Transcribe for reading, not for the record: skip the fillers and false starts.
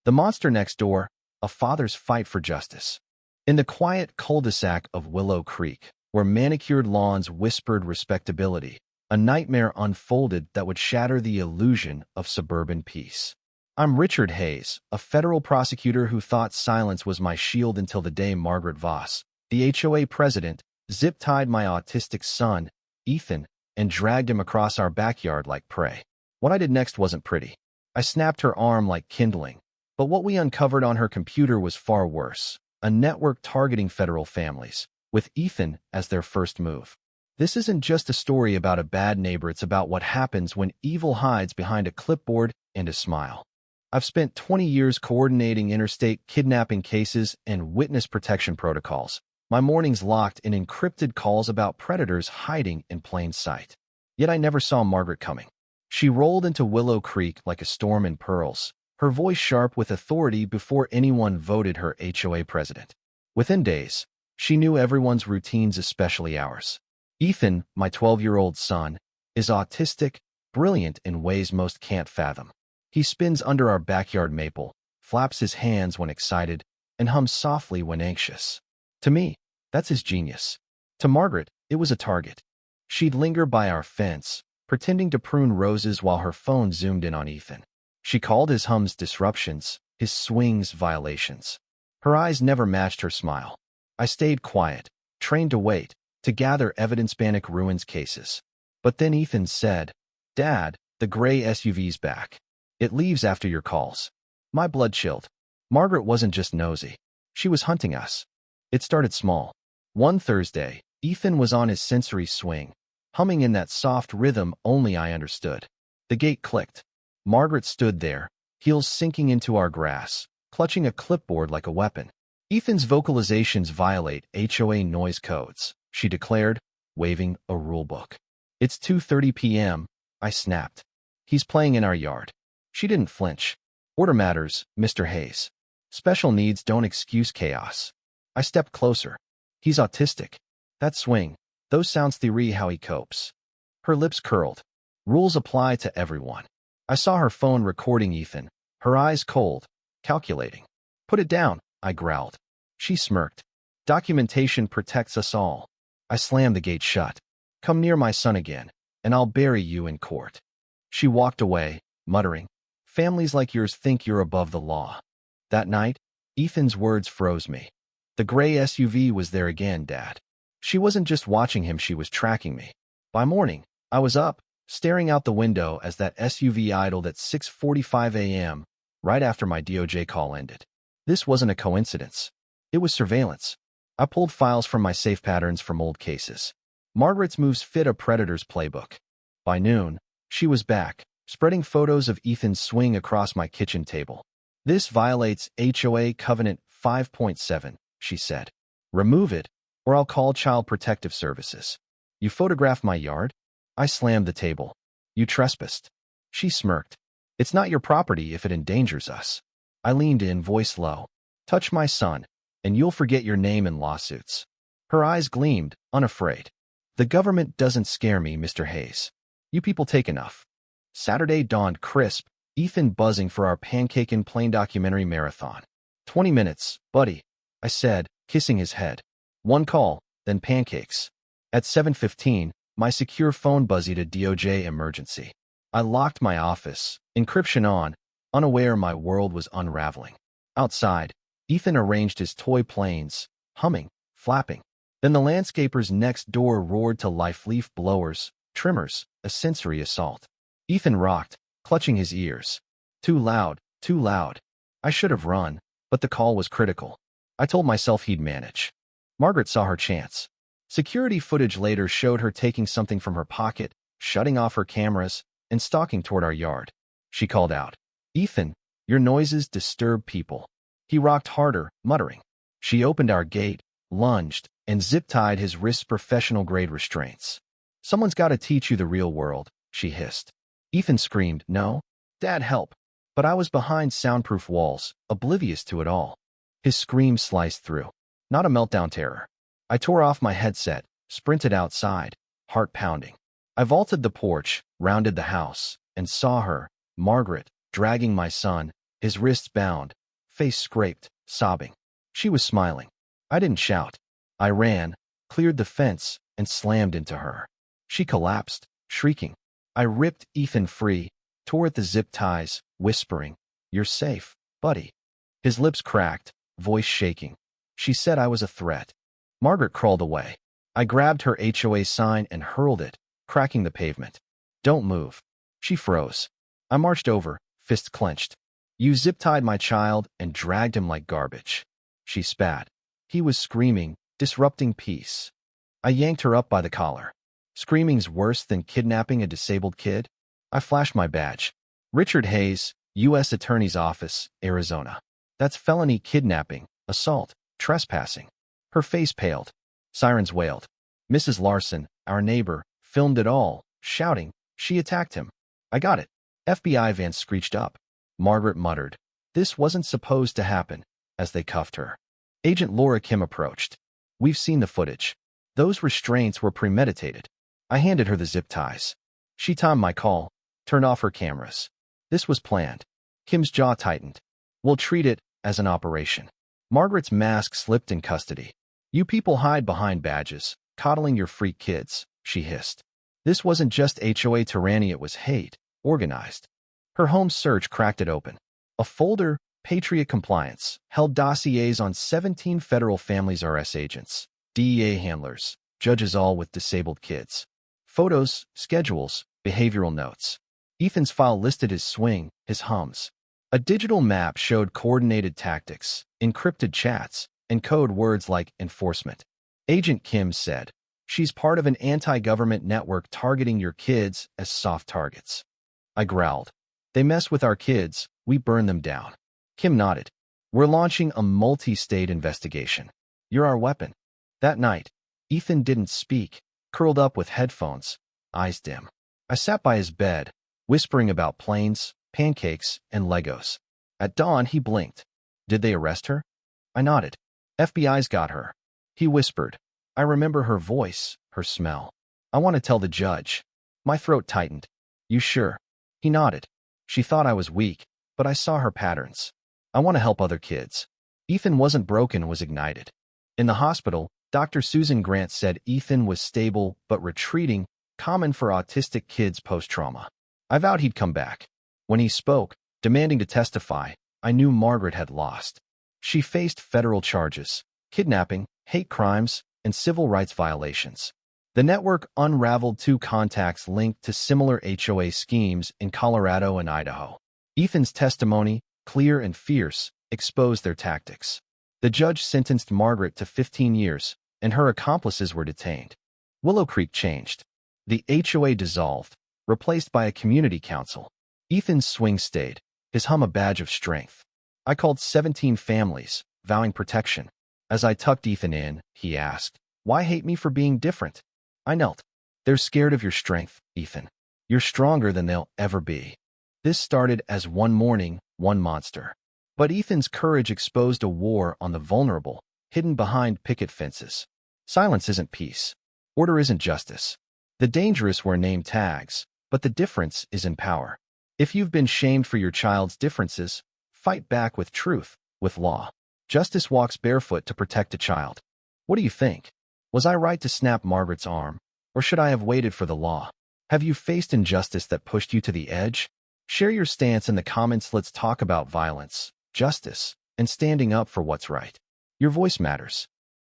The monster next door, a father's fight for justice. In the quiet cul-de-sac of Willow Creek, where manicured lawns whispered respectability, a nightmare unfolded that would shatter the illusion of suburban peace. I'm Richard Hayes, a federal prosecutor who thought silence was my shield until the day Margaret Voss, the HOA president, zip-tied my autistic son, Ethan, and dragged him across our backyard like prey. What I did next wasn't pretty. I snapped her arm like kindling, but what we uncovered on her computer was far worse, a network targeting federal families, with Ethan as their first move. This isn't just a story about a bad neighbor, it's about what happens when evil hides behind a clipboard and a smile. I've spent 20 years coordinating interstate kidnapping cases and witness protection protocols, my mornings locked in encrypted calls about predators hiding in plain sight. Yet I never saw Margaret coming. She rolled into Willow Creek like a storm in pearls, her voice sharp with authority before anyone voted her HOA president. Within days, she knew everyone's routines, especially ours. Ethan, my 12-year-old son, is autistic, brilliant in ways most can't fathom. He spins under our backyard maple, flaps his hands when excited, and hums softly when anxious. To me, that's his genius. To Margaret, it was a target. She'd linger by our fence, pretending to prune roses while her phone zoomed in on Ethan. She called his hums disruptions, his swings violations. Her eyes never matched her smile. I stayed quiet, trained to wait, to gather evidence. Bannock ruins cases. But then Ethan said, "Dad, the gray SUV's back. It leaves after your calls." My blood chilled. Margaret wasn't just nosy. She was hunting us. It started small. One Thursday, Ethan was on his sensory swing, humming in that soft rhythm only I understood. The gate clicked. Margaret stood there, heels sinking into our grass, clutching a clipboard like a weapon. "Ethan's vocalizations violate HOA noise codes," she declared, waving a rulebook. "It's 2:30 p.m., I snapped. "He's playing in our yard." She didn't flinch. "Order matters, Mr. Hayes. Special needs don't excuse chaos." I stepped closer. "He's autistic. That swing, those sounds, theory how he copes." Her lips curled. "Rules apply to everyone." I saw her phone recording Ethan, her eyes cold, calculating. "Put it down," I growled. She smirked. "Documentation protects us all." I slammed the gate shut. "Come near my son again, and I'll bury you in court." She walked away, muttering, "Families like yours think you're above the law." That night, Ethan's words froze me. The gray SUV was there again, Dad. She wasn't just watching him, she was tracking me. By morning, I was up, staring out the window as that SUV idled at 6:45 a.m., right after my DOJ call ended. This wasn't a coincidence. It was surveillance. I pulled files from my safe patterns from old cases. Margaret's moves fit a predator's playbook. By noon, she was back, spreading photos of Ethan's swing across my kitchen table. "This violates HOA Covenant 5.7, she said. "Remove it, or I'll call Child Protective Services." "You photographed my yard?" I slammed the table. "You trespassed." She smirked. "It's not your property if it endangers us." I leaned in, voice low. "Touch my son, and you'll forget your name in lawsuits." Her eyes gleamed, unafraid. "The government doesn't scare me, Mr. Hayes. You people take enough." Saturday dawned crisp, Ethan buzzing for our pancake and plane documentary marathon. 20 minutes, buddy," I said, kissing his head. "One call, then pancakes." At 7:15, my secure phone buzzed a DOJ emergency. I locked my office, encryption on, unaware my world was unraveling. Outside, Ethan arranged his toy planes, humming, flapping. Then the landscapers next door roared to life, leaf blowers, trimmers, a sensory assault. Ethan rocked, clutching his ears. Too loud, too loud. I should have run, but the call was critical. I told myself he'd manage. Margaret saw her chance. Security footage later showed her taking something from her pocket, shutting off her cameras, and stalking toward our yard. She called out, "Ethan, your noises disturb people." He rocked harder, muttering. She opened our gate, lunged, and zip-tied his wrists, professional-grade restraints. "Someone's got to teach you the real world," she hissed. Ethan screamed, "No, Dad, help." But I was behind soundproof walls, oblivious to it all. His scream sliced through. Not a meltdown terror. I tore off my headset, sprinted outside, heart pounding. I vaulted the porch, rounded the house, and saw her, Margaret, dragging my son, his wrists bound, face scraped, sobbing. She was smiling. I didn't shout. I ran, cleared the fence, and slammed into her. She collapsed, shrieking. I ripped Ethan free, tore at the zip ties, whispering, "You're safe, buddy." His lips cracked, voice shaking. She said I was a threat. Margaret crawled away. I grabbed her HOA sign and hurled it, cracking the pavement. "Don't move." She froze. I marched over, fists clenched. "You zip-tied my child and dragged him like garbage." She spat. He was screaming, disrupting peace. I yanked her up by the collar. "Screaming's worse than kidnapping a disabled kid?" I flashed my badge. "Richard Hayes, U.S. Attorney's Office, Arizona." "That's felony kidnapping, assault, trespassing." Her face paled. Sirens wailed. Mrs. Larson, our neighbor, filmed it all, shouting, "She attacked him." "I got it." FBI van screeched up. Margaret muttered, "This wasn't supposed to happen," as they cuffed her. Agent Laura Kim approached. "We've seen the footage. Those restraints were premeditated." I handed her the zip ties. She timed my call, turned off her cameras. This was planned. Kim's jaw tightened. "We'll treat it as an operation." Margaret's mask slipped in custody. "You people hide behind badges, coddling your freak kids," she hissed. This wasn't just HOA tyranny, it was hate, organized. Her home search cracked it open. A folder, Patriot Compliance, held dossiers on 17 federal families, RS agents, DEA handlers, judges, all with disabled kids. Photos, schedules, behavioral notes. Ethan's file listed his swing, his hums. A digital map showed coordinated tactics, encrypted chats, and code words like enforcement. Agent Kim said, "She's part of an anti-government network targeting your kids as soft targets." I growled. "They mess with our kids, we burn them down." Kim nodded. "We're launching a multi-state investigation. You're our weapon." That night, Ethan didn't speak, curled up with headphones, eyes dim. I sat by his bed, whispering about planes, pancakes, and Legos. At dawn, he blinked. "Did they arrest her?" I nodded. "FBI's got her." He whispered. I remember her voice, her smell. "I want to tell the judge." My throat tightened. "You sure?" He nodded. She thought I was weak, but I saw her patterns. "I want to help other kids." Ethan wasn't broken, was ignited. In the hospital, Dr. Susan Grant said Ethan was stable but retreating, common for autistic kids post-trauma. I vowed he'd come back. When he spoke, demanding to testify, I knew Margaret had lost. She faced federal charges, kidnapping, hate crimes, and civil rights violations. The network unraveled 2 contacts linked to similar HOA schemes in Colorado and Idaho. Ethan's testimony, clear and fierce, exposed their tactics. The judge sentenced Margaret to 15 years, and her accomplices were detained. Willow Creek changed. The HOA dissolved, replaced by a community council. Ethan's swing stayed, his hum a badge of strength. I called 17 families, vowing protection. As I tucked Ethan in, he asked, "Why hate me for being different?" I knelt. "They're scared of your strength, Ethan. You're stronger than they'll ever be." This started as one morning, one monster. But Ethan's courage exposed a war on the vulnerable, hidden behind picket fences. Silence isn't peace. Order isn't justice. The dangerous wear name tags, but the difference is in power. If you've been shamed for your child's differences, fight back with truth, with law. Justice walks barefoot to protect a child. What do you think? Was I right to snap Margaret's arm, or should I have waited for the law? Have you faced injustice that pushed you to the edge? Share your stance in the comments. Let's talk about violence, justice, and standing up for what's right. Your voice matters.